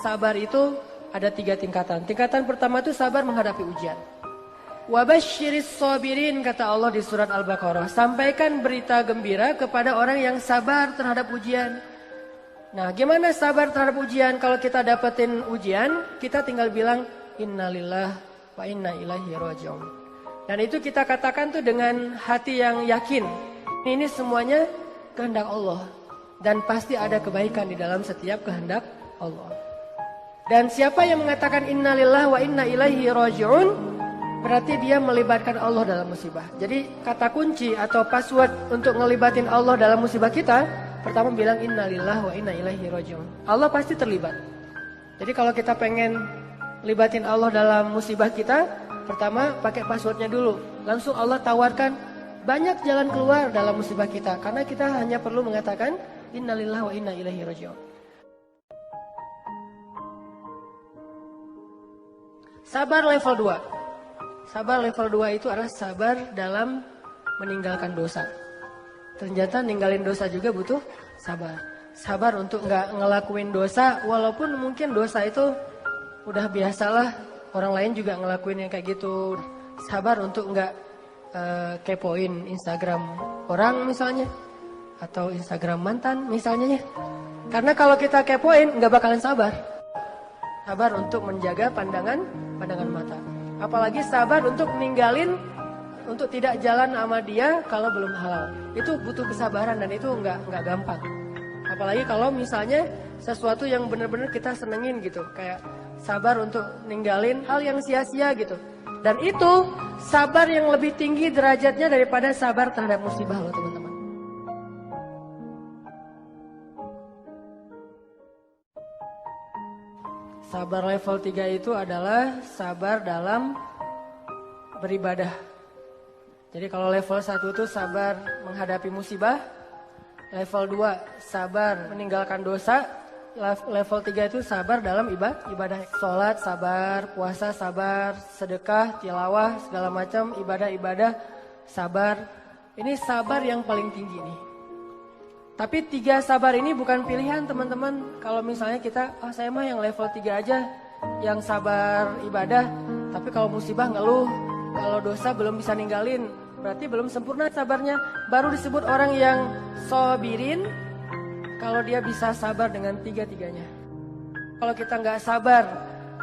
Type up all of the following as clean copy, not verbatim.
sabar itu ada 3 tingkatan. Tingkatan pertama itu sabar menghadapi ujian. Wabasyiris sabirin, kata Allah di surat Al-Baqarah. Sampaikan berita gembira kepada orang yang sabar terhadap ujian. Nah, gimana sabar terhadap ujian? Kalau kita dapetin ujian, kita tinggal bilang innalillah wa inna ilaihi raji'un. Dan itu kita katakan tuh dengan hati yang yakin. Ini semuanya kehendak Allah. Dan pasti ada kebaikan di dalam setiap kehendak Allah. Dan siapa yang mengatakan innalillah wa inna ilaihi raji'un, berarti dia melibatkan Allah dalam musibah. Jadi kata kunci atau password untuk ngelibatin Allah dalam musibah kita, pertama bilang innalillah wa inna ilaihi raji'un. Allah pasti terlibat. Jadi kalau kita pengen libatin Allah dalam musibah kita, pertama pakai passwordnya dulu. Langsung Allah tawarkan banyak jalan keluar dalam musibah kita. Karena kita hanya perlu mengatakan innalillah wa inna ilaihi raji'un. Sabar level 2. Sabar level 2 itu adalah sabar dalam meninggalkan dosa. Ternyata ninggalin dosa juga butuh sabar. Sabar untuk nggak ngelakuin dosa, walaupun mungkin dosa itu udah biasalah, orang lain juga ngelakuin yang kayak gitu. Sabar untuk nggak kepoin Instagram orang misalnya, atau Instagram mantan misalnya. Karena kalau kita kepoin nggak bakalan sabar. Sabar untuk menjaga pandangan mata. Apalagi sabar untuk ninggalin, untuk tidak jalan sama dia kalau belum halal. Itu butuh kesabaran dan itu nggak gampang. Apalagi kalau misalnya sesuatu yang benar-benar kita senengin gitu, kayak sabar untuk ninggalin hal yang sia-sia gitu. Dan itu sabar yang lebih tinggi derajatnya daripada sabar terhadap musibah loh teman-teman. Sabar level 3 itu adalah sabar dalam beribadah. Jadi kalau level 1 itu sabar menghadapi musibah. Level 2 sabar meninggalkan dosa. Level 3 itu sabar dalam ibadah. Sholat sabar, puasa sabar, sedekah, tilawah, segala macam ibadah-ibadah sabar. Ini sabar yang paling tinggi nih. Tapi 3 sabar ini bukan pilihan teman-teman. Kalau misalnya kita, saya mah yang level 3 aja, yang sabar ibadah. Tapi kalau musibah ngeluh, kalau dosa belum bisa ninggalin, berarti belum sempurna sabarnya. Baru disebut orang yang sabirin, kalau dia bisa sabar dengan 3-tiganya. Kalau kita nggak sabar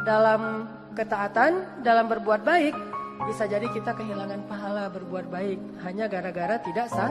dalam ketaatan, dalam berbuat baik, bisa jadi kita kehilangan pahala berbuat baik hanya gara-gara tidak sabar.